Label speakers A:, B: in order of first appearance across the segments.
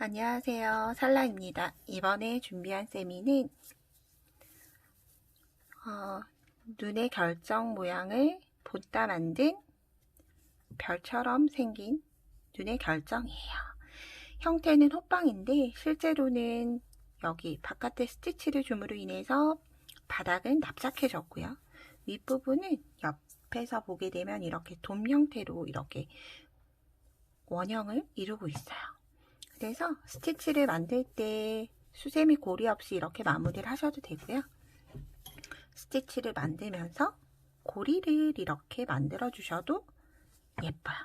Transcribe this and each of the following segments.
A: 안녕하세요. 살라입니다. 이번에 준비한 세미는 눈의 결정 모양을 보다 만든 별처럼 생긴 눈의 결정이에요. 형태는 호빵인데 실제로는 여기 바깥에 스티치를 줌으로 인해서 바닥은 납작해졌고요. 윗부분은 옆에서 보게 되면 이렇게 돔 형태로 이렇게 원형을 이루고 있어요. 그래서 스티치를 만들 때 수세미 고리 없이 이렇게 마무리를 하셔도 되고요. 스티치를 만들면서 고리를 이렇게 만들어 주셔도 예뻐요.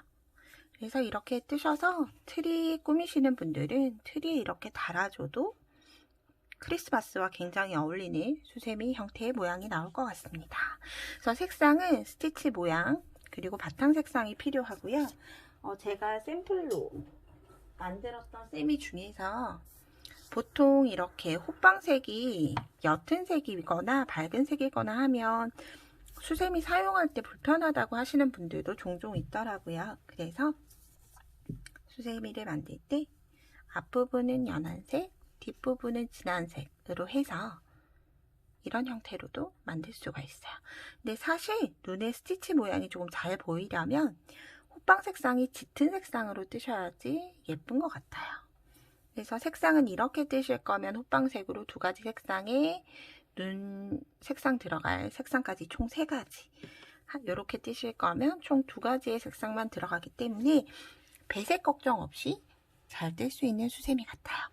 A: 그래서 이렇게 뜨셔서 트리 꾸미시는 분들은 트리에 이렇게 달아줘도 크리스마스와 굉장히 어울리는 수세미 형태의 모양이 나올 것 같습니다. 그래서 색상은 스티치 모양 그리고 바탕 색상이 필요하고요. 제가 샘플로 만들었던 세미 중에서 보통 이렇게 호빵색이 옅은 색이거나 밝은 색이거나 하면 수세미 사용할 때 불편하다고 하시는 분들도 종종 있더라고요. 그래서 수세미를 만들 때 앞부분은 연한 색, 뒷부분은 진한 색으로 해서 이런 형태로도 만들 수가 있어요. 근데 사실 눈에 스티치 모양이 조금 잘 보이려면 호빵 색상이 짙은 색상으로 뜨셔야지 예쁜 것 같아요. 그래서 색상은 이렇게 뜨실 거면 호빵색으로 두 가지 색상에 눈 색상 들어갈 색상까지 총 3가지 이렇게 뜨실 거면 총 2가지의 색상만 들어가기 때문에 배색 걱정 없이 잘 뜰 수 있는 수세미 같아요.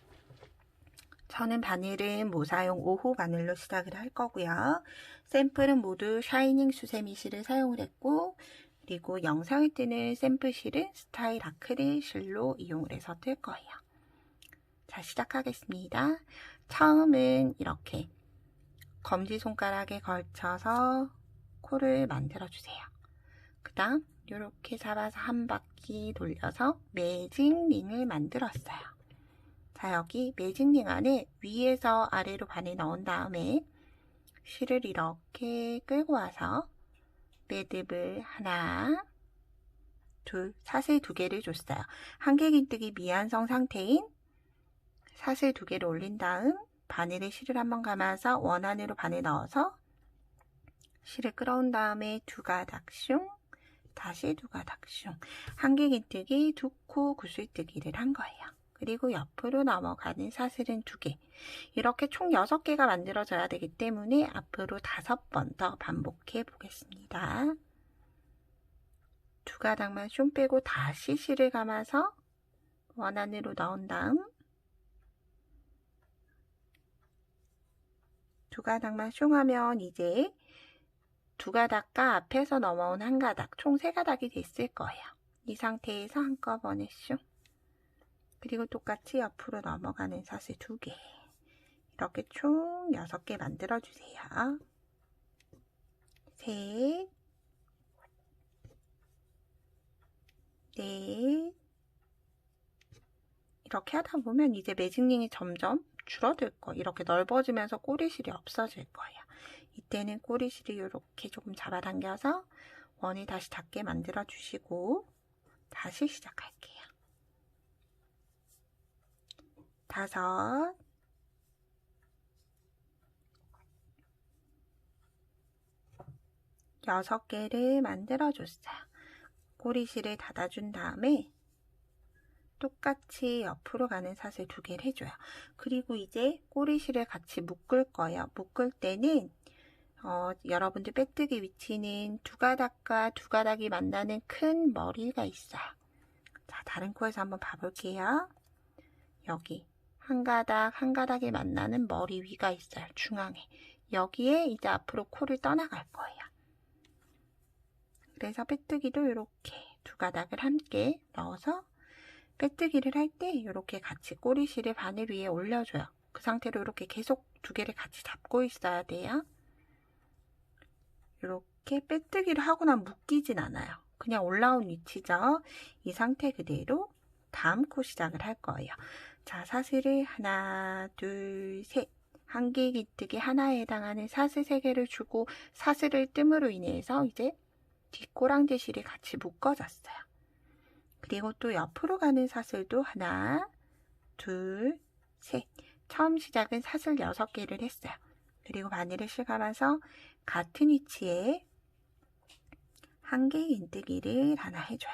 A: 저는 바늘은 모사용 5호 바늘로 시작을 할 거고요. 샘플은 모두 샤이닝 수세미 실을 사용을 했고 그리고 영상에 뜨는 샘플 실은 스타일 아크릴 실로 이용을 해서 뜰 거예요. 자, 시작하겠습니다. 처음은 이렇게 검지손가락에 걸쳐서 코를 만들어주세요. 그 다음 이렇게 잡아서 한 바퀴 돌려서 매직링을 만들었어요. 자, 여기 매직링 안에 위에서 아래로 반을 넣은 다음에 실을 이렇게 끌고 와서 매듭을 하나, 둘, 사슬 2개를 줬어요. 한길긴뜨기 미완성 상태인 사슬 2개를 올린 다음 바늘에 실을 한번 감아서 원 안으로 바늘 넣어서 실을 끌어온 다음에 2가닥 슝, 다시 2가닥 슝, 한길긴뜨기 2코 구슬뜨기를 한 거예요. 그리고 옆으로 넘어가는 사슬은 2개. 이렇게 총 6개가 만들어져야 되기 때문에 앞으로 5번 더 반복해 보겠습니다. 2가닥만 슝 빼고 다시 실을 감아서 원 안으로 넣은 다음 2가닥만 슝 하면 이제 2가닥과 앞에서 넘어온 1가닥, 총 3가닥이 됐을 거예요. 이 상태에서 한꺼번에 슝. 그리고 똑같이 옆으로 넘어가는 사슬 2개. 이렇게 총 6개 만들어주세요. 셋, 넷. 이렇게 하다 보면 이제 매직링이 점점 줄어들 거예요. 이렇게 넓어지면서 꼬리실이 없어질 거예요. 이때는 꼬리실이 이렇게 조금 잡아당겨서 원을 다시 닿게 만들어 주시고 다시 시작할게요. 5, 6개를 만들어 줬어요. 꼬리실을 닫아준 다음에 똑같이 옆으로 가는 사슬 2개를 해줘요. 그리고 이제 꼬리실을 같이 묶을 거예요. 묶을 때는 여러분들 빼뜨기 위치는 2가닥과 2가닥이 만나는 큰 머리가 있어요. 자, 다른 코에서 한번 봐볼게요. 여기 한 가닥이 만나는 머리 위가 있어요. 중앙에. 여기에 이제 앞으로 코를 떠나갈 거예요. 그래서 빼뜨기도 이렇게 2가닥을 함께 넣어서 빼뜨기를 할 때 이렇게 같이 꼬리실을 바늘 위에 올려줘요. 그 상태로 이렇게 계속 2개를 같이 잡고 있어야 돼요. 이렇게 빼뜨기를 하고 나면 묶이진 않아요. 그냥 올라온 위치죠. 이 상태 그대로 다음 코 시작을 할 거예요. 자, 사슬을 하나, 둘, 셋. 한길긴뜨기 하나에 해당하는 사슬 3개를 주고 사슬을 뜸으로 인해서 이제 뒷꼬랑지 실이 같이 묶어졌어요. 그리고 또 옆으로 가는 사슬도 하나, 둘, 셋. 처음 시작은 사슬 6개를 했어요. 그리고 바늘을 실감아서 같은 위치에 한길긴뜨기를 하나 해줘요.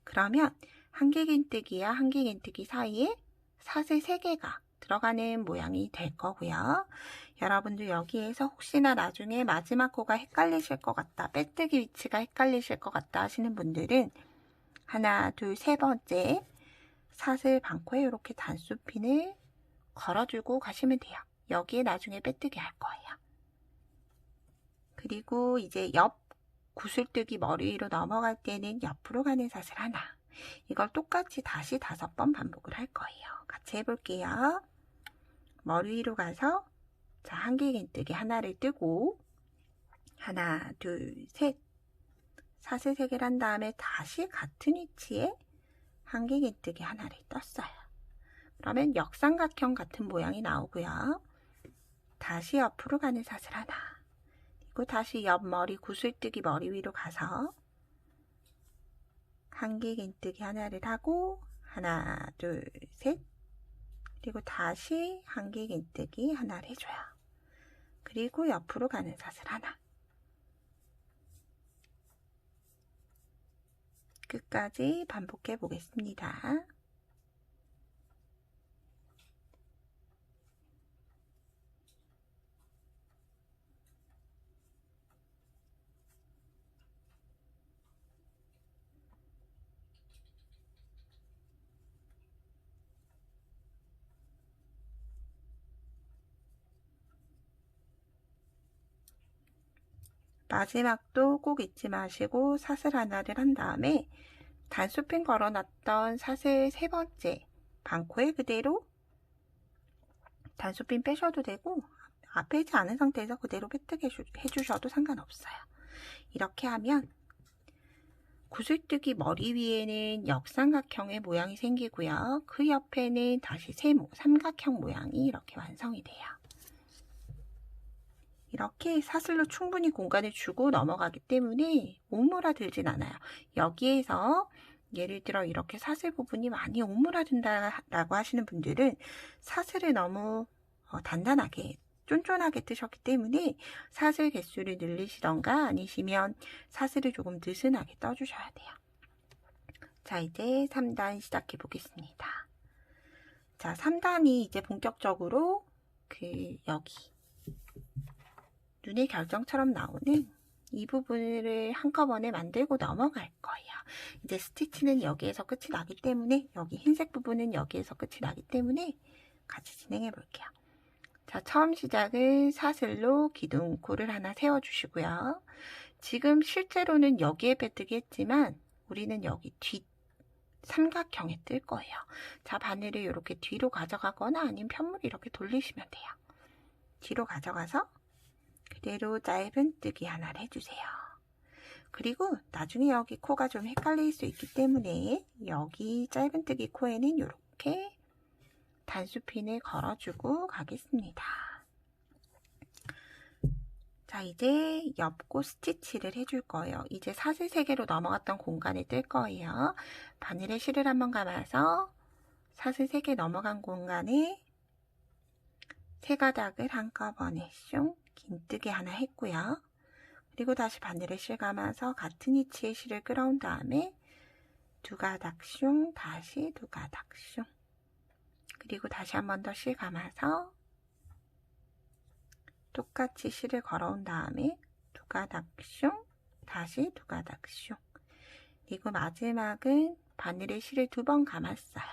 A: 그러면 한길긴뜨기와 한길긴뜨기 사이에 사슬 3개가 들어가는 모양이 될 거고요. 여러분들 여기에서 혹시나 나중에 마지막 코가 헷갈리실 것 같다, 빼뜨기 위치가 헷갈리실 것 같다 하시는 분들은 하나, 둘, 세 번째 사슬 반코에 이렇게 단수핀을 걸어주고 가시면 돼요. 여기에 나중에 빼뜨기 할 거예요. 그리고 이제 옆 구슬뜨기 머리 위로 넘어갈 때는 옆으로 가는 사슬 하나. 이걸 똑같이 다시 5번 반복을 할 거예요. 같이 해볼게요. 머리 위로 가서 자, 한길긴뜨기 하나를 뜨고 하나, 둘, 셋. 사슬 3개를 한 다음에 다시 같은 위치에 한길긴뜨기 하나를 떴어요. 그러면 역삼각형 같은 모양이 나오고요. 다시 옆으로 가는 사슬 하나. 그리고 다시 옆 머리 구슬뜨기 머리 위로 가서 한길긴뜨기 하나를 하고 하나, 둘, 셋. 그리고 다시 한길긴뜨기 하나를 해줘요. 그리고 옆으로 가는 사슬 하나. 끝까지 반복해 보겠습니다. 마지막도 꼭 잊지 마시고 사슬 하나를 한 다음에 단수핀 걸어놨던 사슬 3번째 반코에 그대로 단수핀 빼셔도 되고 빼지 않은 상태에서 그대로 빼뜨기 해주셔도 상관없어요. 이렇게 하면 구슬뜨기 머리 위에는 역삼각형의 모양이 생기고요. 그 옆에는 다시 세모, 삼각형 모양이 이렇게 완성이 돼요. 이렇게 사슬로 충분히 공간을 주고 넘어가기 때문에 옹므라들진 않아요. 여기에서 예를 들어 이렇게 사슬 부분이 많이 옹므라든다라고 하시는 분들은 사슬을 너무 단단하게 쫀쫀하게 뜨셨기 때문에 사슬 개수를 늘리시던가 아니시면 사슬을 조금 느슨하게 떠주셔야 돼요. 자, 이제 3단 시작해 보겠습니다. 자, 3단이 이제 본격적으로 여기 눈의 결정처럼 나오는 이 부분을 한꺼번에 만들고 넘어갈 거예요. 이제 스티치는 여기에서 끝이 나기 때문에 여기 흰색 부분은 여기에서 끝이 나기 때문에 같이 진행해 볼게요. 자, 처음 시작은 사슬로 기둥코를 하나 세워주시고요. 지금 실제로는 여기에 빼뜨기 했지만 우리는 여기 뒷 삼각형에 뜰 거예요. 자, 바늘을 이렇게 뒤로 가져가거나 아니면 편물을 이렇게 돌리시면 돼요. 뒤로 가져가서 그대로 짧은뜨기 하나를 해주세요. 그리고 나중에 여기 코가 좀 헷갈릴 수 있기 때문에 여기 짧은뜨기 코에는 이렇게 단수핀을 걸어주고 가겠습니다. 자, 이제 옆고 스티치를 해줄 거예요. 이제 사슬 3개로 넘어갔던 공간에 뜰 거예요. 바늘에 실을 한번 감아서 사슬 3개 넘어간 공간에 3가닥을 한꺼번에 슝 긴뜨기 하나 했고요. 그리고 다시 바늘에 실 감아서 같은 위치에 실을 끌어온 다음에 2가닥 슝, 다시 2가닥 슝. 그리고 다시 한 번 더 실 감아서 똑같이 실을 걸어온 다음에 2가닥 슝, 다시 2가닥 슝. 그리고 마지막은 바늘에 실을 2번 감았어요.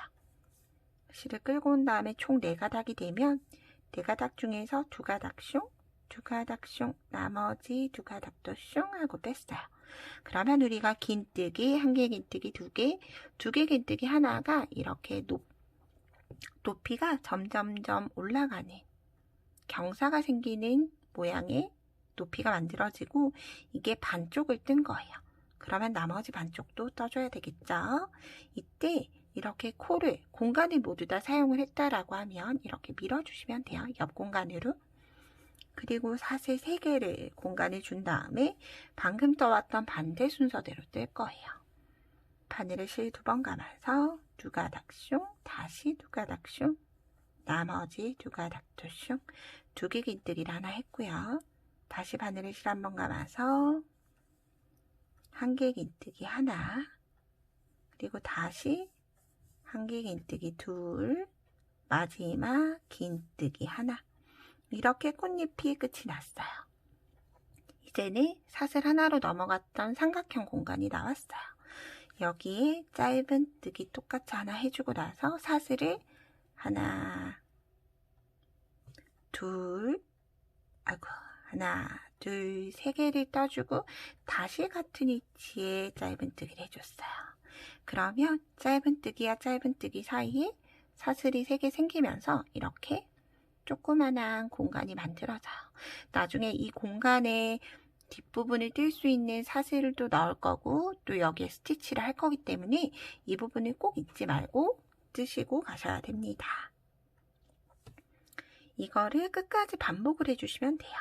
A: 실을 끌고 온 다음에 총 4가닥이 되면 4가닥 중에서 2가닥 슝, 2가닥 슝, 나머지 2가닥도 슝 하고 뺐어요. 그러면 우리가 긴뜨기, 한길 긴뜨기 2개, 2개 긴뜨기 하나가 이렇게 높이가 점점점 올라가는 경사가 생기는 모양의 높이가 만들어지고 이게 반쪽을 뜬 거예요. 그러면 나머지 반쪽도 떠줘야 되겠죠. 이때 이렇게 코를 공간을 모두 다 사용을 했다라고 하면 이렇게 밀어주시면 돼요. 옆 공간으로. 그리고 사슬 3개를 공간을 준 다음에 방금 떠왔던 반대 순서대로 뜰 거예요. 바늘에 실 2번 감아서 두 가닥숑, 다시 두 가닥숑, 나머지 두 가닥도숑, 두 개 긴뜨기를 하나 했고요. 다시 바늘을 실 한번 감아서 한 개 긴뜨기 하나, 그리고 다시 한 개 긴뜨기 둘, 마지막 긴뜨기 하나. 이렇게 꽃잎이 끝이 났어요. 이제는 사슬 하나로 넘어갔던 삼각형 공간이 나왔어요. 여기에 짧은 뜨기 똑같이 하나 해주고 나서 사슬을 하나, 둘, 하나, 둘, 세 개를 떠주고 다시 같은 위치에 짧은 뜨기를 해줬어요. 그러면 짧은 뜨기와 짧은 뜨기 사이에 사슬이 3개 생기면서 이렇게 조그만한 공간이 만들어져요. 나중에 이 공간에 뒷부분을 뜰 수 있는 사슬을 또 넣을 거고 또 여기에 스티치를 할 거기 때문에 이 부분을 꼭 잊지 말고 뜨시고 가셔야 됩니다. 이거를 끝까지 반복을 해주시면 돼요.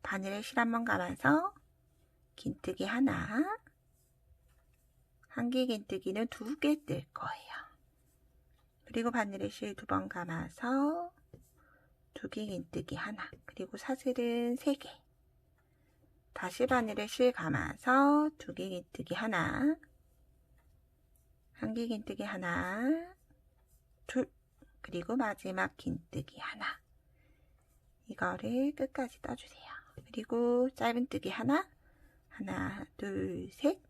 A: 바늘을 실 한번 감아서 긴뜨기 하나, 한 개 긴뜨기는 2개 뜰 거예요. 그리고 바늘을 실 2번 감아서 2개 긴뜨기 하나, 그리고 사슬은 3개. 다시 바늘을 실 감아서 2개 긴뜨기 하나, 한 개 긴뜨기 하나, 둘, 그리고 마지막 긴뜨기 하나. 이거를 끝까지 떠주세요. 그리고 짧은 뜨기 하나, 하나, 둘, 셋,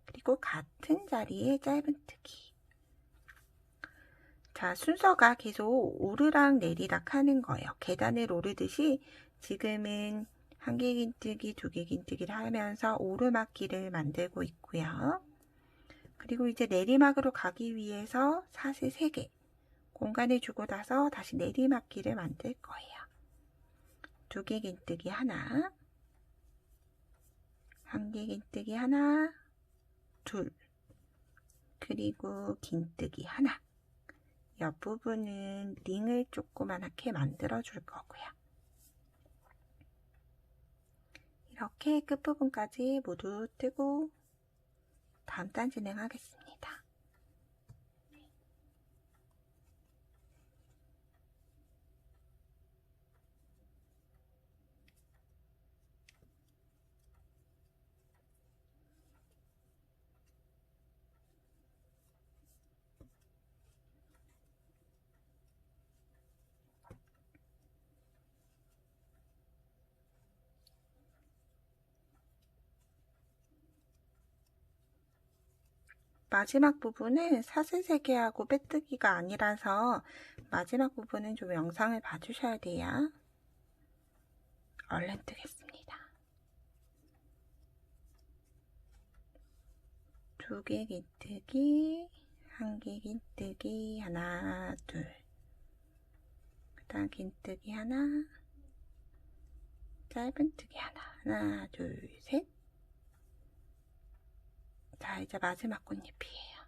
A: 그리고 같은 자리에 짧은 뜨기. 자, 순서가 계속 오르락 내리락 하는 거예요. 계단을 오르듯이 지금은 한 개 긴뜨기, 2개 긴뜨기를 하면서 오르막길을 만들고 있고요. 그리고 이제 내리막으로 가기 위해서 사슬 3개 공간을 주고 나서 다시 내리막길을 만들 거예요. 2개 긴뜨기 하나, 한 개 긴뜨기 하나, 둘, 그리고 긴뜨기 하나. 옆부분은 링을 조그맣게 만들어 줄 거고요. 이렇게 끝부분까지 모두 뜨고 다음 단 진행하겠습니다. 마지막 부분은 사슬 3개하고 빼뜨기가 아니라서 마지막 부분은 좀 영상을 봐주셔야 돼요. 얼른 뜨겠습니다. 2개 긴뜨기, 한 개 긴뜨기, 하나, 둘. 그 다음 긴뜨기 하나, 짧은 뜨기 하나, 하나, 둘, 셋. 자, 이제 마지막 꽃잎이에요.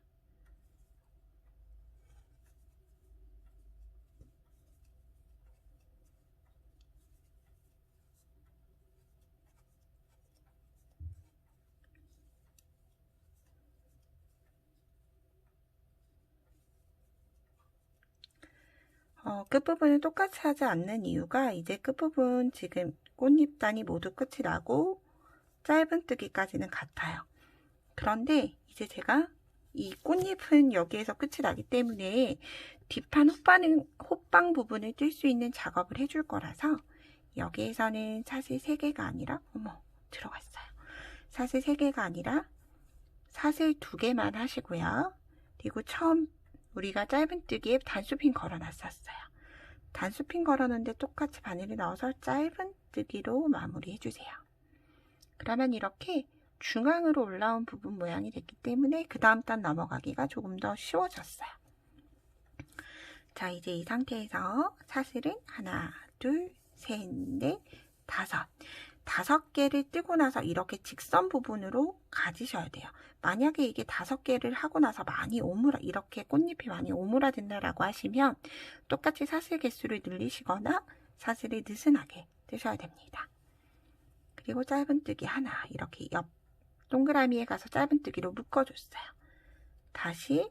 A: 끝부분을 똑같이 하지 않는 이유가 이제 끝부분 지금 꽃잎단이 모두 끝이 나고 짧은 뜨기까지는 같아요. 그런데 이제 제가 이 꽃잎은 여기에서 끝이 나기 때문에 뒷판 호빵 부분을 뜰 수 있는 작업을 해줄 거라서 여기에서는 사슬 3개가 아니라 들어갔어요. 사슬 3개가 아니라 사슬 2개만 하시고요. 그리고 처음 우리가 짧은 뜨기에 단수핀 걸어놨었어요. 단수핀 걸어놓는데 똑같이 바늘이 넣어서 짧은 뜨기로 마무리 해주세요. 그러면 이렇게 중앙으로 올라온 부분 모양이 됐기 때문에 그 다음 단 넘어가기가 조금 더 쉬워졌어요. 자, 이제 이 상태에서 사슬은 하나, 둘, 셋, 넷, 다섯 개를 뜨고 나서 이렇게 직선 부분으로 가지셔야 돼요. 만약에 이게 5개를 하고 나서 이렇게 꽃잎이 많이 오므라든다라고 하시면 똑같이 사슬 개수를 늘리시거나 사슬을 느슨하게 뜨셔야 됩니다. 그리고 짧은 뜨기 하나, 이렇게 옆 동그라미에 가서 짧은 뜨기로 묶어줬어요. 다시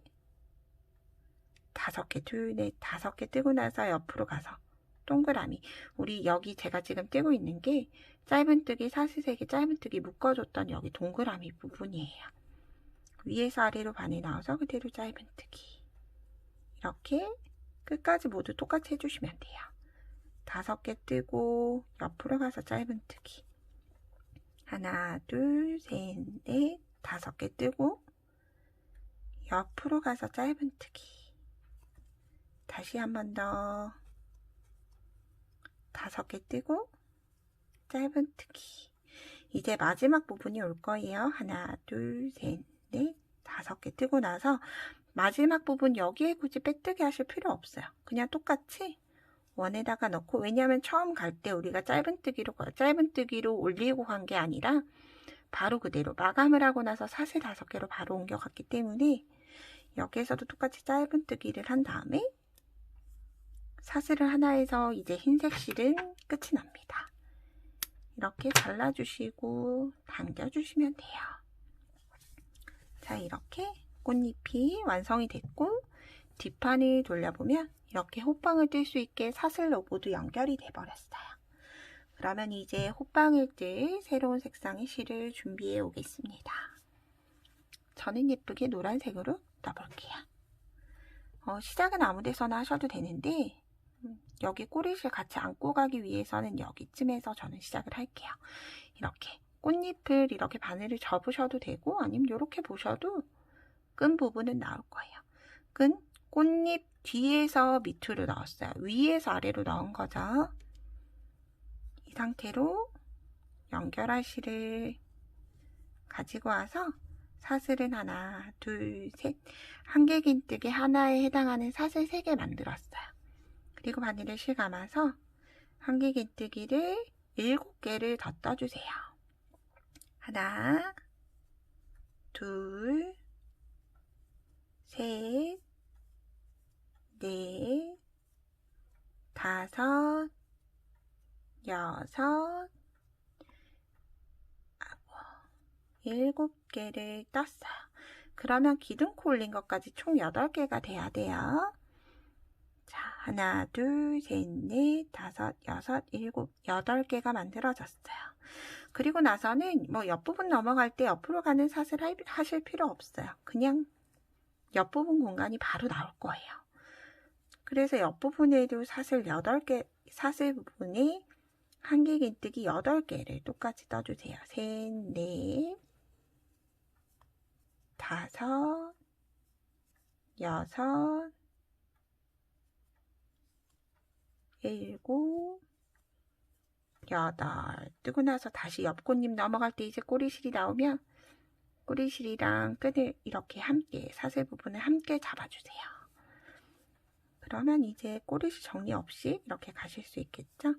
A: 5개, 둘, 넷, 5개 뜨고 나서 옆으로 가서 동그라미. 우리 여기 제가 지금 뜨고 있는 게 짧은뜨기, 사슬세개, 짧은뜨기 묶어줬던 여기 동그라미 부분이에요. 위에서 아래로 반이 나와서 그대로 짧은뜨기. 이렇게 끝까지 모두 똑같이 해주시면 돼요. 5개 뜨고 옆으로 가서 짧은뜨기. 하나, 둘, 셋, 넷, 5개 뜨고 옆으로 가서 짧은뜨기. 다시 한 번 더. 5개 뜨고 짧은뜨기. 이제 마지막 부분이 올 거예요. 하나, 둘, 셋, 넷, 5개 뜨고 나서 마지막 부분 여기에 굳이 빼뜨기 하실 필요 없어요. 그냥 똑같이 원에다가 넣고, 왜냐하면 처음 갈 때 우리가 짧은뜨기로 올리고 간 게 아니라 바로 그대로 마감을 하고 나서 사슬 5개로 바로 옮겨갔기 때문에 여기에서도 똑같이 짧은뜨기를 한 다음에 사슬을 하나 해서 이제 흰색 실은 끝이 납니다. 이렇게 잘라주시고 당겨주시면 돼요. 자, 이렇게 꽃잎이 완성이 됐고 뒷판을 돌려보면 이렇게 호빵을 뜰 수 있게 사슬로 모두 연결이 돼 버렸어요. 그러면 이제 호빵을 뜰 새로운 색상의 실을 준비해 오겠습니다. 저는 예쁘게 노란색으로 넣어볼게요. 시작은 아무 데서나 하셔도 되는데 여기 꼬리실 같이 안고 가기 위해서는 여기쯤에서 저는 시작을 할게요. 이렇게 꽃잎을 이렇게 바늘을 접으셔도 되고 아니면 이렇게 보셔도 끈 부분은 나올 거예요. 끈 꽃잎 뒤에서 밑으로 넣었어요. 위에서 아래로 넣은 거죠. 이 상태로 연결할 실을 가지고 와서 사슬은 하나, 둘, 셋, 한길긴뜨기 하나에 해당하는 사슬 3개 만들었어요. 그리고 바늘을 실 감아서 한길긴뜨기를 7개를 더 떠주세요. 하나, 둘, 셋, 넷, 5, 6, 7개를 떴어요. 그러면 기둥코 올린 것까지 총 8개가 돼야 돼요. 자, 하나, 둘, 셋, 넷, 5, 6, 7, 8개가 만들어졌어요. 그리고 나서는 뭐 옆부분 넘어갈 때 옆으로 가는 사슬 하실 필요 없어요. 그냥 옆부분 공간이 바로 나올 거예요. 그래서 옆부분에도 사슬 8개, 사슬 부분에 한길긴뜨기 8개를 똑같이 떠주세요. 셋, 넷, 5, 6, 7, 8 뜨고 나서 다시 옆 꽃잎 넘어갈 때 이제 꼬리실이 나오면 꼬리실이랑 끈을 이렇게 함께 사슬 부분을 함께 잡아주세요. 그러면 이제 꼬리실 정리 없이 이렇게 가실 수 있겠죠?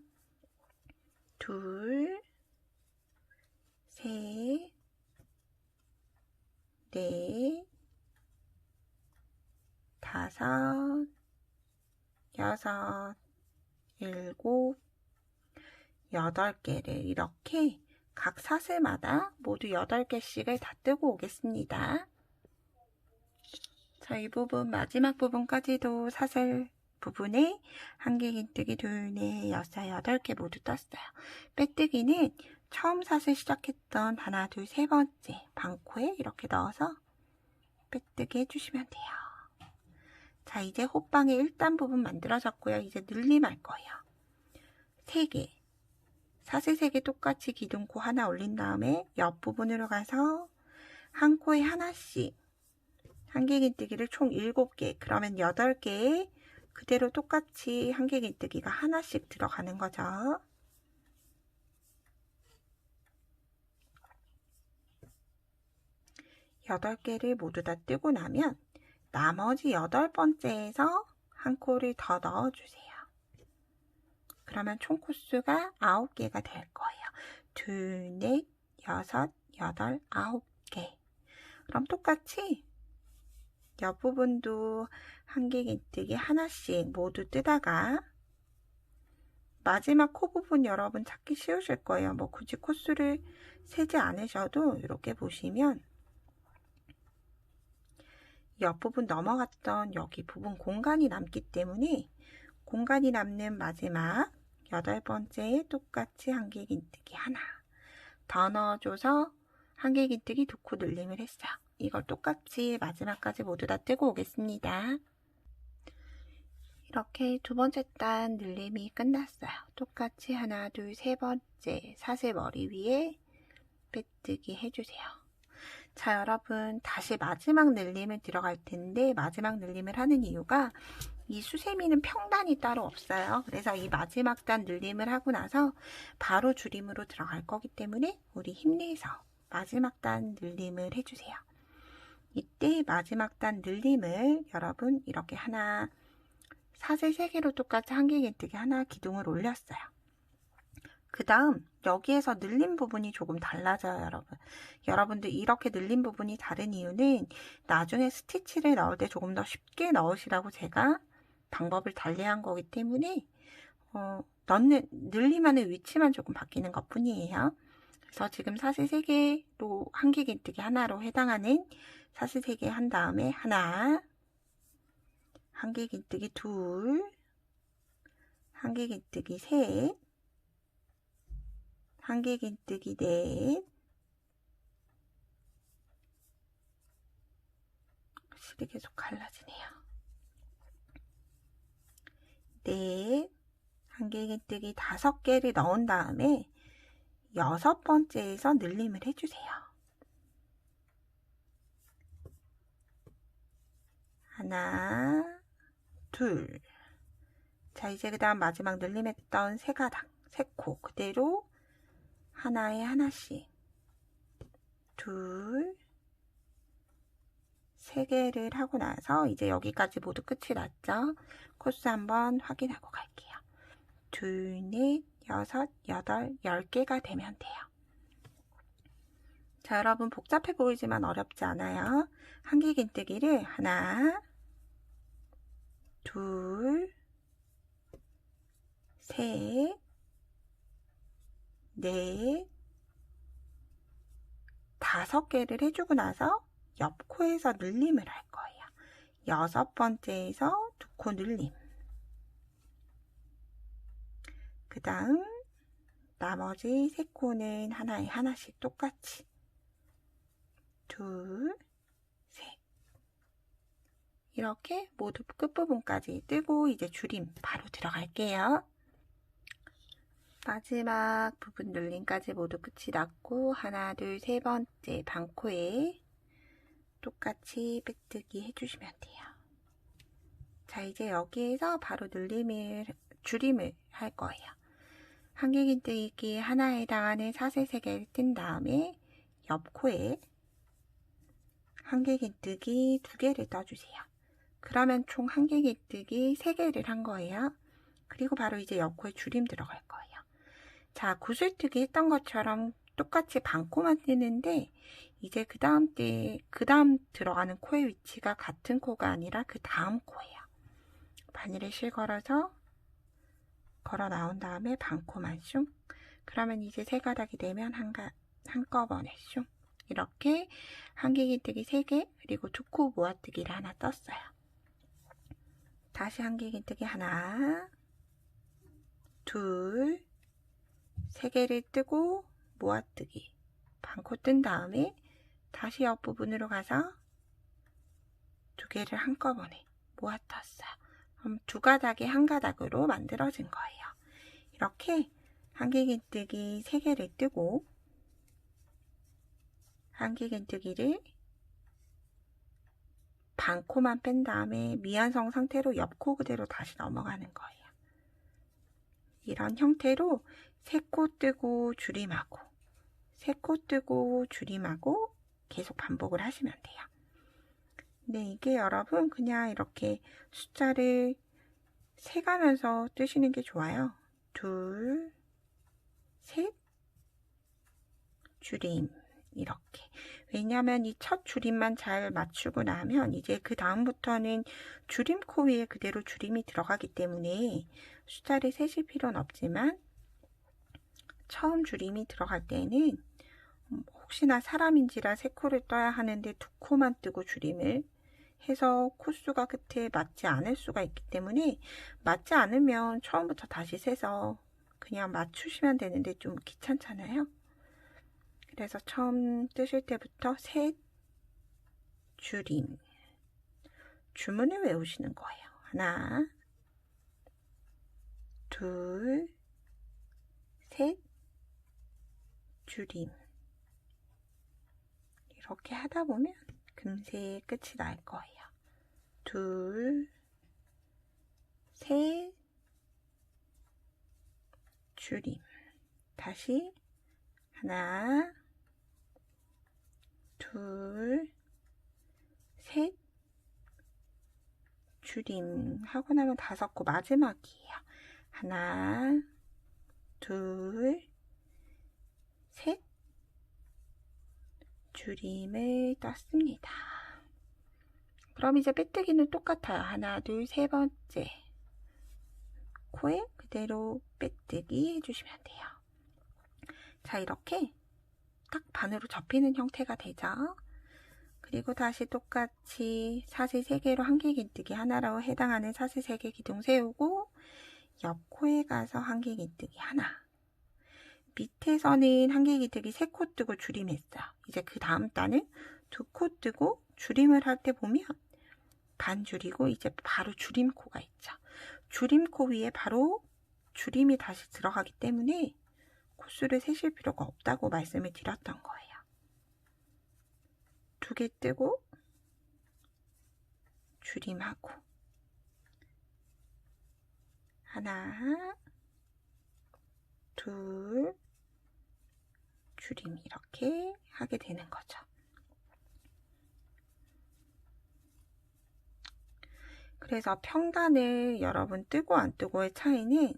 A: 둘, 셋, 넷, 5, 6, 7, 8개를 이렇게 각 사슬마다 모두 8개씩을 다 뜨고 오겠습니다. 자, 이 부분 마지막 부분까지도 사슬 부분에 한길긴뜨기 둘, 넷, 6, 8개 모두 떴어요. 빼뜨기는 처음 사슬 시작했던 하나, 둘, 세 번째 반코에 이렇게 넣어서 빼뜨기 해주시면 돼요. 자, 이제 호빵의 1단 부분 만들어졌고요. 이제 늘림할 거예요. 3개. 사슬 3개 똑같이 기둥코 하나 올린 다음에 옆부분으로 가서 한 코에 하나씩 한길긴뜨기를 총 7개, 그러면 8개에 그대로 똑같이 한길긴뜨기가 하나씩 들어가는 거죠. 여덟 개를 모두 다 뜨고 나면 나머지 8번째에서 한 코를 더 넣어주세요. 그러면 총 코수가 9개가 될 거예요. 둘, 넷, 6, 8, 9개. 그럼 똑같이 옆부분도 한길긴뜨기 하나씩 모두 뜨다가 마지막 코 부분 여러분 찾기 쉬우실 거예요. 뭐 굳이 코수를 세지 않으셔도 이렇게 보시면 옆부분 넘어갔던 여기 부분 공간이 남기 때문에 공간이 남는 마지막 8번째에 똑같이 한길긴뜨기 하나 더 넣어줘서 한길긴뜨기 2코 늘림을 했어요. 이걸 똑같이 마지막까지 모두 다 뜨고 오겠습니다. 이렇게 2번째 단 늘림이 끝났어요. 똑같이 하나, 둘, 3번째 사슬 머리 위에 빼뜨기 해주세요. 자, 여러분 다시 마지막 늘림을 들어갈 텐데 마지막 늘림을 하는 이유가 이 수세미는 평단이 따로 없어요. 그래서 이 마지막 단 늘림을 하고 나서 바로 줄임으로 들어갈 거기 때문에 우리 힘내서 마지막 단 늘림을 해주세요. 이때 마지막 단 늘림을 여러분 이렇게 하나 사슬 3개로 똑같이 한길긴뜨기 하나 기둥을 올렸어요. 그 다음 여기에서 늘린 부분이 조금 달라져요. 여러분들 이렇게 늘린 부분이 다른 이유는 나중에 스티치를 넣을 때 조금 더 쉽게 넣으시라고 제가 방법을 달리한 거기 때문에 늘림하는 위치만 조금 바뀌는 것 뿐이에요. 그래서 지금 사슬 3개로 한길긴뜨기 하나로 해당하는 사슬 3개 한 다음에 하나, 한길긴뜨기 2, 한길긴뜨기 3, 한길긴뜨기 4, 실이 계속 갈라지네요. 4, 한길긴뜨기 5개를 넣은 다음에 6번째에서 늘림을 해주세요. 하나, 둘. 자, 이제 그 다음 마지막 늘림했던 3가닥, 3코 그대로 하나에 하나씩 둘, 3개를 하고 나서 이제 여기까지 모두 끝이 났죠? 코스 한번 확인하고 갈게요. 2, 4, 6, 8, 10개가 되면 돼요. 자, 여러분 복잡해 보이지만 어렵지 않아요. 한길긴뜨기를 하나, 둘, 셋, 넷, 5개를 해주고 나서 옆코에서 늘림을 할 거예요. 6번째에서 2코 늘림. 그 다음 나머지 3코는 하나에 하나씩 똑같이 둘, 셋. 이렇게 모두 끝부분까지 뜨고 이제 줄임 바로 들어갈게요. 마지막 부분 늘림까지 모두 끝이 났고 하나, 둘, 3번째 반코에 똑같이 빼뜨기 해주시면 돼요. 자, 이제 여기에서 바로 줄임을 할 거예요. 한길긴뜨기 하나에 해당하는 사슬 3개를 뜬 다음에 옆코에 한길긴뜨기 2개를 떠주세요. 그러면 총 한길긴뜨기 3개를 한 거예요. 그리고 바로 이제 옆코에 줄임 들어갈 거예요. 자, 구슬뜨기 했던 것처럼 똑같이 반코만 뜨는데 이제 그 다음 들어가는 코의 위치가 같은 코가 아니라 그 다음 코예요. 바늘에 실 걸어서 걸어 나온 다음에 반코만 슝. 그러면 이제 3가닥이 되면 한꺼번에 슝. 이렇게 한길긴뜨기 3개 그리고 2코 모아뜨기를 하나 떴어요. 다시 한길긴뜨기 하나, 둘, 3개를 뜨고 모아뜨기 반코 뜬 다음에 다시 옆부분으로 가서 2개를 한꺼번에 모아떴어요. 그럼 2가닥이 1가닥으로 만들어진 거예요. 이렇게 한길긴뜨기 3개를 뜨고 한길긴뜨기를 반코만 뺀 다음에 미완성 상태로 옆코 그대로 다시 넘어가는 거예요. 이런 형태로 3코 뜨고 줄임하고 3코 뜨고 줄임하고 계속 반복을 하시면 돼요. 근데 이게 여러분 그냥 이렇게 숫자를 세가면서 뜨시는 게 좋아요. 둘, 셋, 줄임 이렇게. 왜냐하면 이 첫 줄임만 잘 맞추고 나면 이제 그 다음부터는 줄임코 위에 그대로 줄임이 들어가기 때문에 숫자를 세실 필요는 없지만 처음 줄임이 들어갈 때는 혹시나 사람인지라 3코를 떠야 하는데 2코만 뜨고 줄임을 해서 코수가 끝에 맞지 않을 수가 있기 때문에 맞지 않으면 처음부터 다시 세서 그냥 맞추시면 되는데 좀 귀찮잖아요. 그래서 처음 뜨실 때부터 셋 줄임 주문을 외우시는 거예요. 하나, 둘, 셋 줄임. 이렇게 하다 보면 금세 끝이 날 거예요. 둘, 셋 줄임. 다시 하나, 둘, 셋 줄임 하고 나면 5코 마지막이에요. 하나, 둘, 셋 줄임을 떴습니다. 그럼 이제 빼뜨기는 똑같아요. 하나, 둘, 세 번째 코에 그대로 빼뜨기 해주시면 돼요. 자, 이렇게 딱 반으로 접히는 형태가 되죠. 그리고 다시 똑같이 사슬 3개로 한길긴뜨기 하나로 해당하는 사슬 3개 기둥 세우고 옆 코에 가서 한길긴뜨기 하나. 밑에서는 한길긴뜨기 3코 뜨고 줄임했어요. 이제 그 다음 단은 2코 뜨고 줄임을 할 때 보면 반 줄이고 이제 바로 줄임코가 있죠. 줄임코 위에 바로 줄임이 다시 들어가기 때문에 코수를 세실 필요가 없다고 말씀을 드렸던 거예요. 2개 뜨고 줄임하고 하나, 둘, 줄임 이렇게 하게 되는 거죠. 그래서 평단을 여러분 뜨고 안 뜨고의 차이는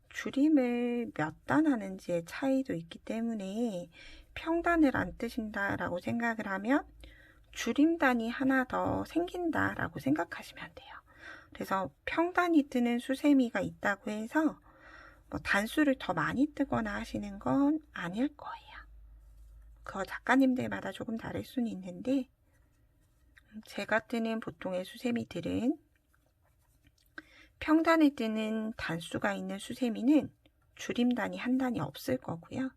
A: 줄임을 몇 단 하는지의 차이도 있기 때문에 평단을 안 뜨신다라고 생각을 하면 줄임단이 하나 더 생긴다라고 생각하시면 돼요. 그래서 평단이 뜨는 수세미가 있다고 해서 뭐 단수를 더 많이 뜨거나 하시는 건 아닐 거예요. 그거 작가님들마다 조금 다를 수는 있는데 제가 뜨는 보통의 수세미들은 평단에 뜨는 단수가 있는 수세미는 줄임단이 한 단이 없을 거고요.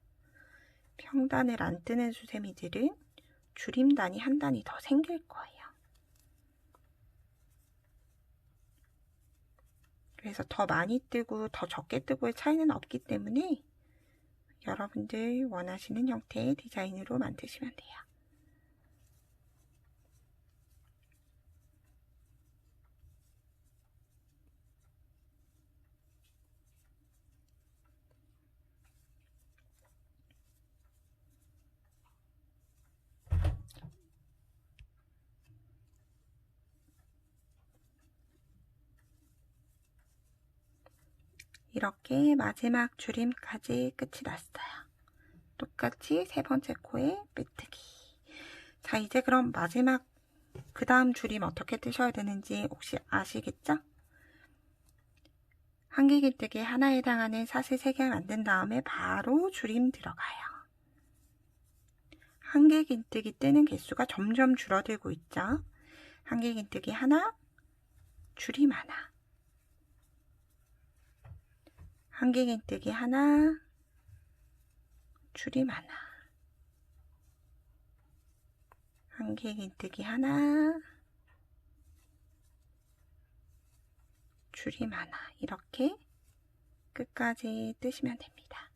A: 평단을 안 뜨는 수세미들은 줄임단이 한 단이 더 생길 거예요. 그래서 더 많이 뜨고 더 적게 뜨고의 차이는 없기 때문에 여러분들 원하시는 형태의 디자인으로 만드시면 돼요. 이렇게 마지막 줄임까지 끝이 났어요. 똑같이 세 번째 코에 빼뜨기. 자, 이제 그럼 마지막 그 다음 줄임 어떻게 뜨셔야 되는지 혹시 아시겠죠? 한길긴뜨기 하나에 해당하는 사슬 3개 만든 다음에 바로 줄임 들어가요. 한길긴뜨기 뜨는 개수가 점점 줄어들고 있죠. 한길긴뜨기 하나, 줄임 하나. 한길긴뜨기 하나, 줄임 하나. 한길긴뜨기 하나, 줄임 하나. 이렇게 끝까지 뜨시면 됩니다.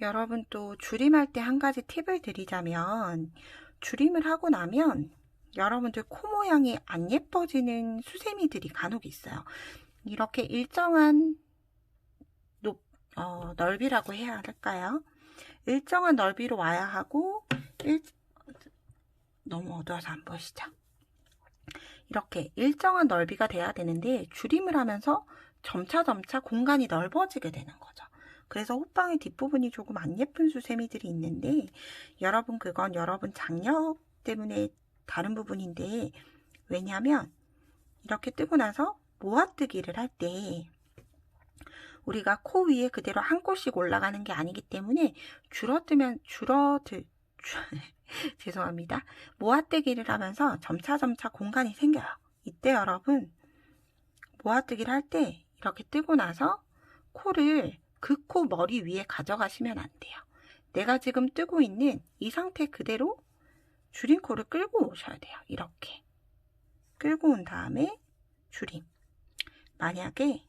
A: 여러분 또 줄임할 때 한 가지 팁을 드리자면 줄임을 하고 나면 여러분들 코 모양이 안 예뻐지는 수세미들이 간혹 있어요. 이렇게 일정한 넓이라고 해야 할까요? 일정한 넓이로 와야 하고 너무 어두워서 안 보이시죠? 이렇게 일정한 넓이가 돼야 되는데 줄임을 하면서 점차 공간이 넓어지게 되는 거죠. 그래서 호빵의 뒷부분이 조금 안 예쁜 수세미들이 있는데 여러분 그건 여러분 장력 때문에 다른 부분인데 왜냐하면 이렇게 뜨고 나서 모아뜨기를 할 때 우리가 코 위에 그대로 한 콧씩 올라가는 게 아니기 때문에 죄송합니다. 모아뜨기를 하면서 점차 공간이 생겨요. 이때 여러분 모아뜨기를 할 때 이렇게 뜨고 나서 코를 그 코 머리 위에 가져가시면 안 돼요. 내가 지금 뜨고 있는 이 상태 그대로 줄임코를 끌고 오셔야 돼요. 이렇게 끌고 온 다음에 줄임. 만약에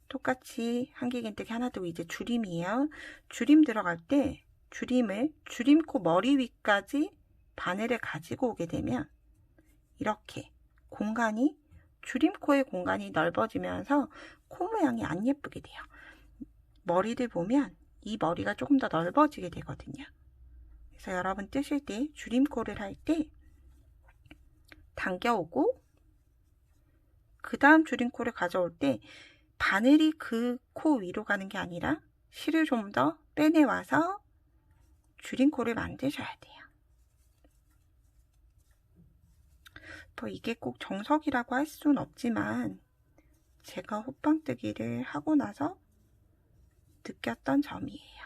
A: 똑같이 한길긴뜨기 하나 두고 이제 줄임이에요. 줄임 들어갈 때 줄임코 머리 위까지 바늘을 가지고 오게 되면 이렇게 줄임코의 공간이 넓어지면서 코 모양이 안 예쁘게 돼요. 머리를 보면 이 머리가 조금 더 넓어지게 되거든요. 그래서 여러분 뜨실 때 줄임코를 할 때 당겨오고 그 다음 줄임코를 가져올 때 바늘이 그 코 위로 가는 게 아니라 실을 좀 더 빼내와서 줄임코를 만드셔야 돼요. 뭐 이게 꼭 정석이라고 할 수는 없지만 제가 호빵뜨기를 하고 나서 느꼈던 점이에요.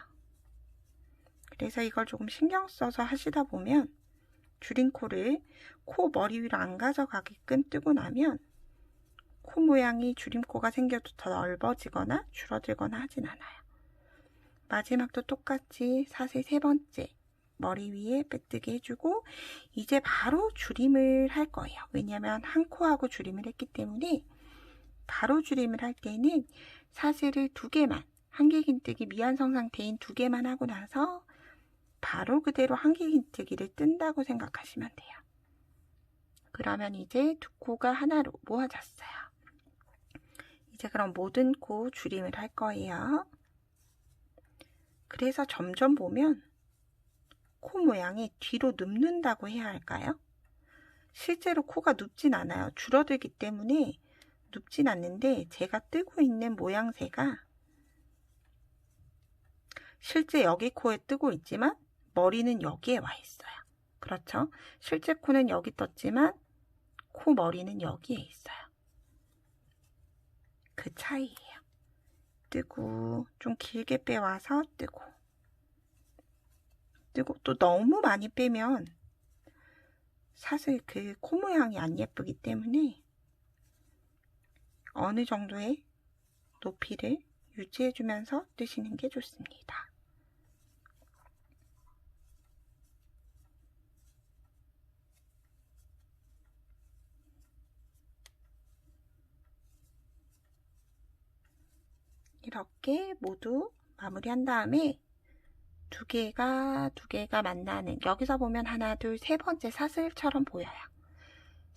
A: 그래서 이걸 조금 신경 써서 하시다 보면 줄임코를 코 머리 위로 안 가져가게끔 뜨고 나면 코 모양이 줄임코가 생겨도 더 넓어지거나 줄어들거나 하진 않아요. 마지막도 똑같이 사슬 세 번째 머리 위에 빼뜨기 해주고 이제 바로 줄임을 할 거예요. 왜냐하면 한 코하고 줄임을 했기 때문에 바로 줄임을 할 때는 사슬을 2개만 한길긴뜨기 미완성 상태인 2개만 하고 나서 바로 그대로 한길긴뜨기를 뜬다고 생각하시면 돼요. 그러면 이제 2코가 하나로 모아졌어요. 이제 그럼 모든 코 줄임을 할 거예요. 그래서 점점 보면 코 모양이 뒤로 눕는다고 해야 할까요? 실제로 코가 눕진 않아요. 줄어들기 때문에 눕진 않는데 제가 뜨고 있는 모양새가 실제 여기 코에 뜨고 있지만 머리는 여기에 와 있어요. 그렇죠? 실제 코는 여기 떴지만 코 머리는 여기에 있어요. 그 차이예요. 뜨고 좀 길게 빼와서 뜨고 또 너무 많이 빼면 사실 그 코 모양이 안 예쁘기 때문에 어느 정도의 높이를 유지해주면서 뜨시는 게 좋습니다. 이렇게 모두 마무리한 다음에 두 개가 만나는 여기서 보면 하나, 둘, 세 번째 사슬처럼 보여요.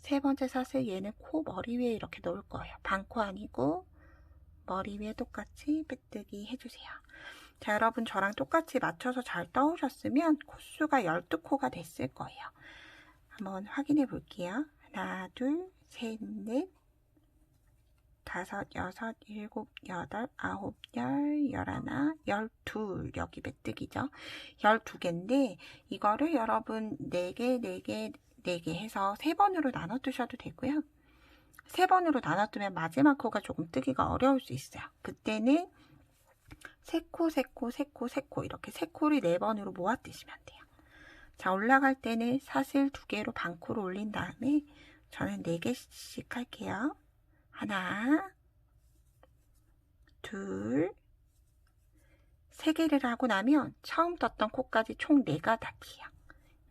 A: 세 번째 사슬 얘는 코 머리 위에 이렇게 놓을 거예요. 반코 아니고 머리 위에 똑같이 빼뜨기 해주세요. 자, 여러분 저랑 똑같이 맞춰서 잘 떠오셨으면 코수가 12코가 됐을 거예요. 한번 확인해 볼게요. 하나, 둘, 셋, 넷, 다섯, 여섯, 일곱, 여덟, 아홉, 열, 열하나, 12 여기 빼뜨기죠. 12개인데 이거를 여러분 4개, 4개, 4개 해서 3번으로 나눠 뜨셔도 되고요. 3번으로 나눠 뜨면 마지막 코가 조금 뜨기가 어려울 수 있어요. 그때는 3코, 3코, 3코, 3코 이렇게 3코를 4번으로 모아 뜨시면 돼요. 자, 올라갈 때는 사슬 2개로 반코로 올린 다음에 저는 4개씩 할게요. 하나, 둘, 3개를 하고 나면 처음 떴던 코까지 총 4가닥이에요.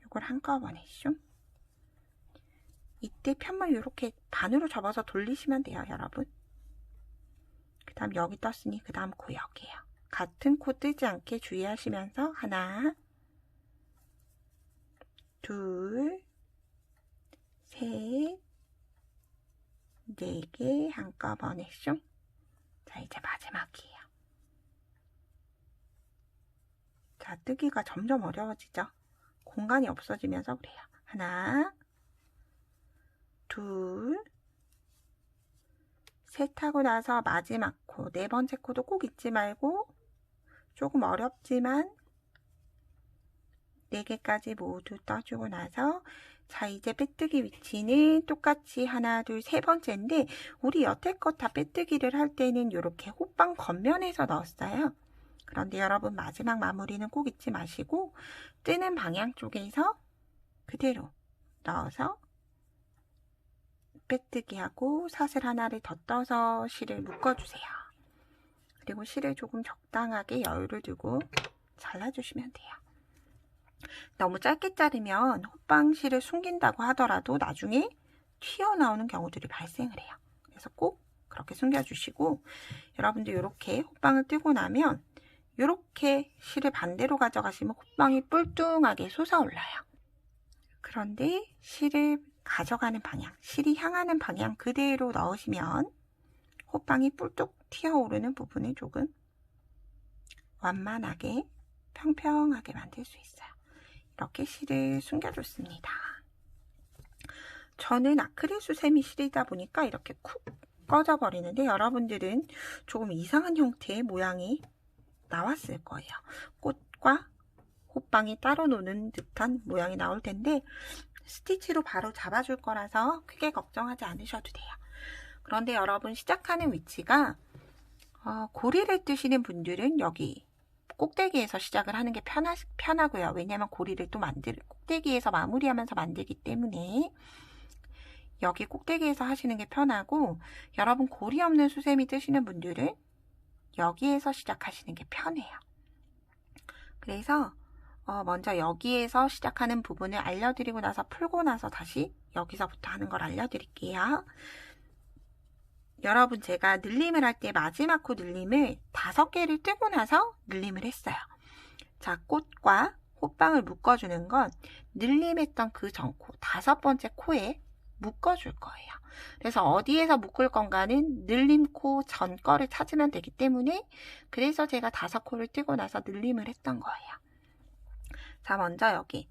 A: 이걸 한꺼번에 슝. 이때 편말 이렇게 반으로 접어서 돌리시면 돼요, 여러분. 그 다음 여기 떴으니 그 다음 코 여기에요. 같은 코 뜨지 않게 주의하시면서 하나, 둘, 셋, 4개 한꺼번에 슝. 자, 이제 마지막이에요. 자, 뜨기가 점점 어려워지죠? 공간이 없어지면서 그래요. 하나, 둘, 셋 하고 나서 마지막 코, 4번째 코도 꼭 잊지 말고 조금 어렵지만 4개까지 모두 떠주고 나서 자, 이제 빼뜨기 위치는 똑같이 하나, 둘, 세 번째인데 우리 여태껏 다 빼뜨기를 할 때는 이렇게 호빵 겉면에서 넣었어요. 그런데 여러분 마지막 마무리는 꼭 잊지 마시고 뜨는 방향 쪽에서 그대로 넣어서 빼뜨기하고 사슬 하나를 더 떠서 실을 묶어주세요. 그리고 실을 조금 적당하게 여유를 두고 잘라주시면 돼요. 너무 짧게 자르면 호빵실을 숨긴다고 하더라도 나중에 튀어나오는 경우들이 발생을 해요. 그래서 꼭 그렇게 숨겨주시고 여러분들 이렇게 호빵을 뜨고 나면 이렇게 실을 반대로 가져가시면 호빵이 뿔뚱하게 솟아올라요. 그런데 실을 가져가는 방향, 실이 향하는 방향 그대로 넣으시면 호빵이 뿔뚝 튀어오르는 부분을 조금 완만하게 평평하게 만들 수 있어요. 이렇게 실을 숨겨줬습니다. 저는 아크릴 수세미 실이다 보니까 이렇게 쿡 꺼져버리는데 여러분들은 조금 이상한 형태의 모양이 나왔을 거예요. 꽃과 호빵이 따로 노는 듯한 모양이 나올 텐데 스티치로 바로 잡아줄 거라서 크게 걱정하지 않으셔도 돼요. 그런데 여러분 시작하는 위치가 고리를 뜨시는 분들은 여기 꼭대기에서 시작을 하는 게 편하고요. 왜냐하면 고리를 또 꼭대기에서 마무리하면서 만들기 때문에 여기 꼭대기에서 하시는 게 편하고 여러분 고리 없는 수세미 뜨시는 분들은 여기에서 시작하시는 게 편해요. 그래서 먼저 여기에서 시작하는 부분을 알려드리고 나서 풀고 나서 다시 여기서부터 하는 걸 알려드릴게요. 여러분 제가 늘림을 할 때 마지막 코 늘림을 5개를 뜨고 나서 늘림을 했어요. 자, 꽃과 호빵을 묶어주는 건 늘림했던 그 전코 5번째 코에 묶어줄 거예요. 그래서 어디에서 묶을 건가는 늘림코 전 거를 찾으면 되기 때문에 그래서 제가 5코를 뜨고 나서 늘림을 했던 거예요. 자, 먼저 여기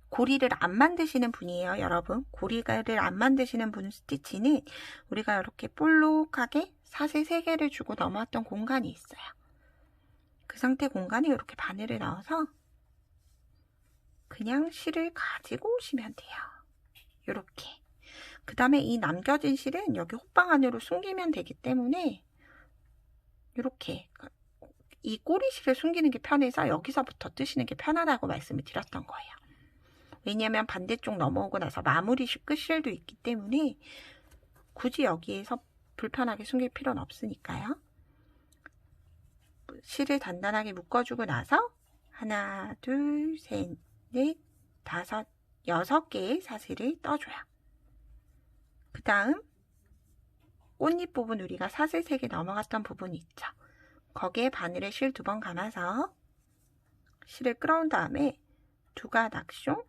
A: 고리를 안 만드시는 분이에요. 여러분 고리를 안 만드시는 분 스티치는 우리가 이렇게 볼록하게 사슬 3개를 주고 넘어왔던 공간이 있어요. 그 상태 공간에 이렇게 바늘을 넣어서 그냥 실을 가지고 오시면 돼요. 이렇게. 그 다음에 이 남겨진 실은 여기 호빵 안으로 숨기면 되기 때문에 이렇게 이 꼬리실을 숨기는 게 편해서 여기서부터 뜨시는 게 편하다고 말씀을 드렸던 거예요. 왜냐하면 반대쪽 넘어오고 나서 마무리 끝실도 있기 때문에 굳이 여기에서 불편하게 숨길 필요는 없으니까요. 실을 단단하게 묶어주고 나서 하나, 둘, 셋, 넷, 5, 6개의 사슬을 떠줘요. 그 다음 꽃잎 부분 우리가 사슬 3개 넘어갔던 부분이 있죠. 거기에 바늘에 실 2번 감아서 실을 끌어온 다음에 두가닥숑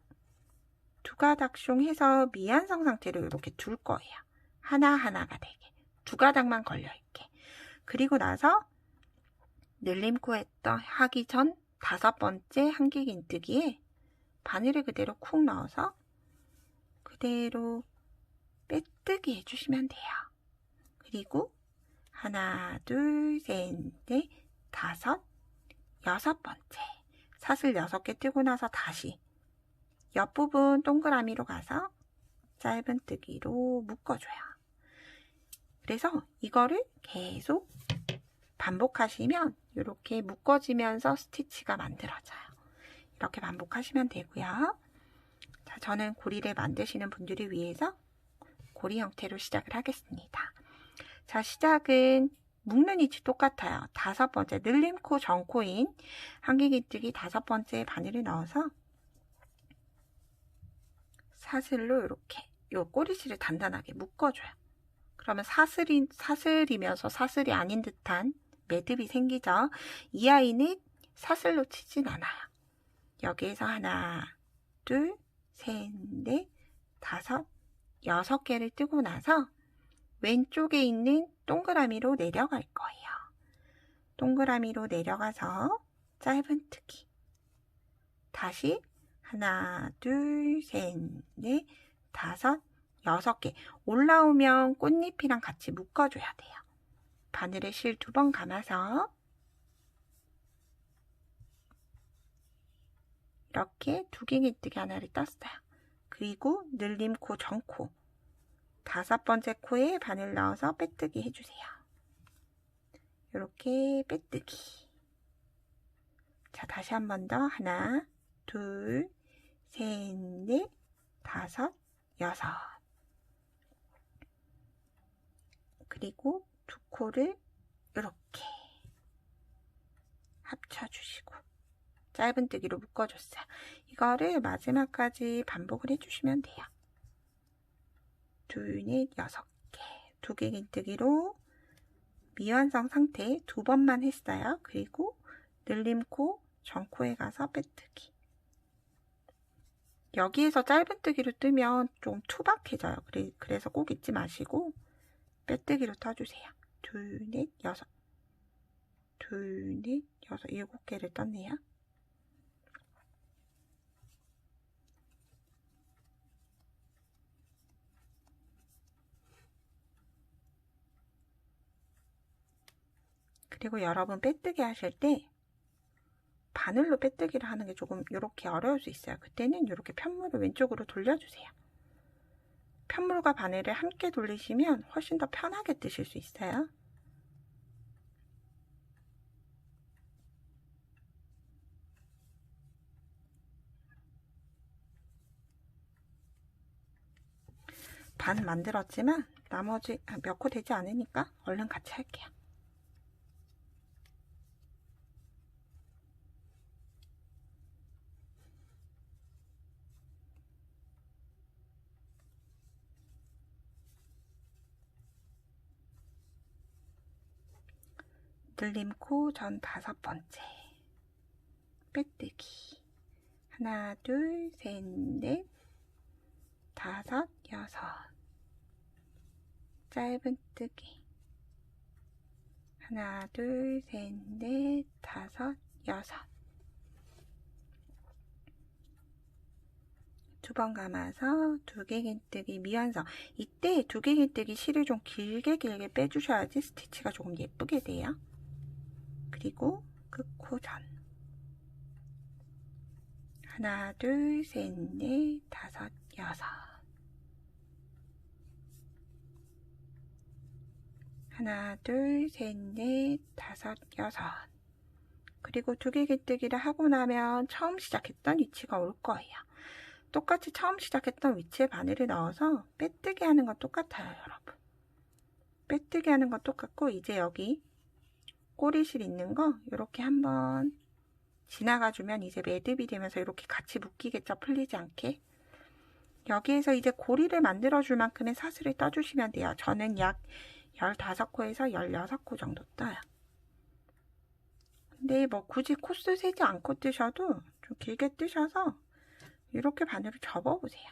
A: 해서 미완성 상태로 이렇게 둘 거예요. 하나하나가 되게. 2가닥만 걸려있게. 그리고 나서 늘림코 하기 전 5번째 한길긴뜨기에 바늘을 그대로 쿡 넣어서 그대로 빼뜨기 해주시면 돼요. 그리고 하나, 둘, 셋, 넷, 5, 6번째 사슬 6개 뜨고 나서 다시 옆부분 동그라미로 가서 짧은 뜨기로 묶어줘요. 그래서 이거를 계속 반복하시면 이렇게 묶어지면서 스티치가 만들어져요. 이렇게 반복하시면 되고요. 자, 저는 고리를 만드시는 분들을 위해서 고리 형태로 시작을 하겠습니다. 자, 시작은 묶는 위치 똑같아요. 5번째 늘림코 전코인 한길긴뜨기 5번째 바늘을 넣어서 사슬로 이렇게 요 꼬리실을 단단하게 묶어줘요. 그러면 사슬이면서 사슬이 아닌 듯한 매듭이 생기죠. 이 아이는 사슬로 치진 않아요. 여기에서 하나, 둘, 셋, 넷, 5, 6개를 뜨고 나서 왼쪽에 있는 동그라미로 내려갈 거예요. 동그라미로 내려가서 짧은 뜨기. 다시 하나, 둘, 셋, 넷, 5, 6개. 올라오면 꽃잎이랑 같이 묶어줘야 돼요. 바늘에 실 2번 감아서 이렇게 두개 긴뜨기 하나를 떴어요. 그리고 늘림 코, 전코 5번째 코에 바늘 넣어서 빼뜨기 해주세요. 이렇게 빼뜨기. 자, 다시 한 번 더. 하나, 둘, 셋, 넷, 다섯, 여섯. 그리고 두 코를 이렇게 합쳐주시고 짧은뜨기로 묶어줬어요. 이거를 마지막까지 반복을 해주시면 돼요. 둘, 넷, 6개. 2개 긴뜨기로 미완성 상태 2번만 했어요. 그리고 늘림코, 전코에 가서 빼뜨기. 여기에서 짧은뜨기로 뜨면 좀 투박해져요. 그래서 꼭 잊지 마시고 빼뜨기로 떠주세요. 둘, 넷, 6. 둘, 넷, 6, 7개를 떴네요. 그리고 여러분 빼뜨기 하실 때 바늘로 빼뜨기를 하는 게 조금 이렇게 어려울 수 있어요. 그때는 이렇게 편물을 왼쪽으로 돌려주세요. 편물과 바늘을 함께 돌리시면 훨씬 더 편하게 뜨실 수 있어요. 반 만들었지만 나머지 몇 코 되지 않으니까 얼른 같이 할게요. 늘림코 전 5번째 빼뜨기. 하나, 둘, 셋, 넷, 5, 6. 짧은뜨기. 하나, 둘, 셋, 넷, 5, 6. 2번 감아서 2개 긴뜨기 미완성. 이때 2개 긴뜨기 실을 좀 길게 빼주셔야지 스티치가 조금 예쁘게 돼요. 그리고 끝코 전. 하나, 둘, 셋, 넷, 5, 6. 하나, 둘, 셋, 넷, 5, 6. 그리고 2개 긴뜨기를 하고 나면 처음 시작했던 위치가 올 거예요. 똑같이 처음 시작했던 위치에 바늘을 넣어서 빼뜨기 하는 건 똑같아요, 여러분. 빼뜨기 하는 건 똑같고, 이제 여기 꼬리실 있는 거 이렇게 한번 지나가주면 이제 매듭이 되면서 이렇게 같이 묶이겠죠, 풀리지 않게. 여기에서 이제 고리를 만들어줄 만큼의 사슬을 떠주시면 돼요. 저는 약 15코에서 16코 정도 떠요. 근데 뭐 굳이 코스 세지 않고 뜨셔도 좀 길게 뜨셔서 이렇게 바늘을 접어보세요.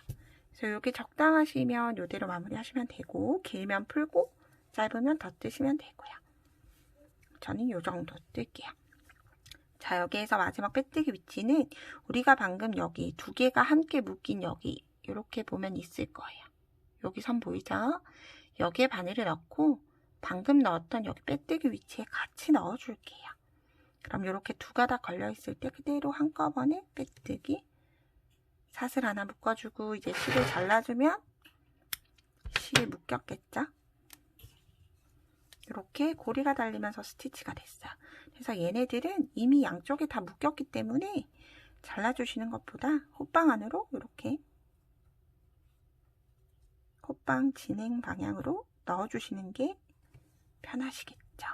A: 그래서 여기 적당하시면 이대로 마무리하시면 되고, 길면 풀고 짧으면 더 뜨시면 되고요. 저는 이 정도 뜰게요. 자, 여기에서 마지막 빼뜨기 위치는 우리가 방금 여기 2개가 함께 묶인 여기 이렇게 보면 있을 거예요. 여기 선 보이죠? 여기에 바늘을 넣고 방금 넣었던 여기 빼뜨기 위치에 같이 넣어줄게요. 그럼 이렇게 2가닥 걸려있을 때 그대로 한꺼번에 빼뜨기 사슬 하나 묶어주고, 이제 실을 잘라주면 실이 묶였겠죠? 이렇게 고리가 달리면서 스티치가 됐어요. 그래서 얘네들은 이미 양쪽에 다 묶였기 때문에 잘라주시는 것보다 호빵 안으로 이렇게 호빵 진행 방향으로 넣어주시는 게 편하시겠죠.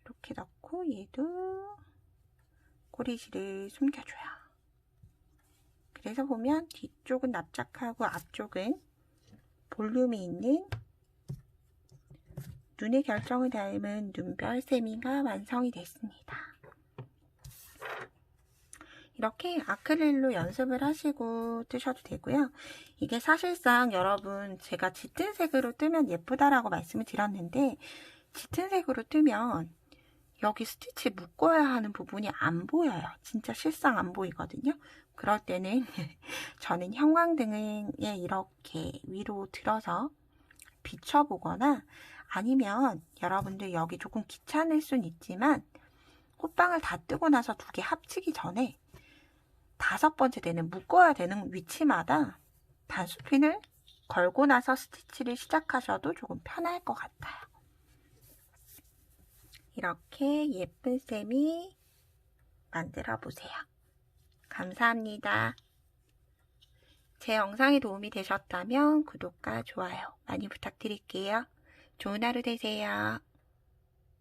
A: 이렇게 넣고 얘도 꼬리실을 숨겨줘요. 그래서 보면 뒤쪽은 납작하고 앞쪽은 볼륨이 있는 눈의 결정을 닮은 눈별 세미가 완성이 됐습니다. 이렇게 아크릴로 연습을 하시고 뜨셔도 되고요. 이게 사실상 여러분 제가 짙은 색으로 뜨면 예쁘다라고 말씀을 드렸는데, 짙은 색으로 뜨면 여기 스티치 묶어야 하는 부분이 안 보여요. 진짜 실상 안 보이거든요. 그럴 때는 저는 형광등에 이렇게 위로 들어서 비춰보거나, 아니면 여러분들 여기 조금 귀찮을 순 있지만 호빵을 다 뜨고 나서 2개 합치기 전에 5번째 되는 묶어야 되는 위치마다 단수핀을 걸고 나서 스티치를 시작하셔도 조금 편할 것 같아요. 이렇게 예쁜 쌤이 만들어 보세요. 감사합니다. 제 영상이 도움이 되셨다면 구독과 좋아요 많이 부탁드릴게요. 좋은 하루 되세요.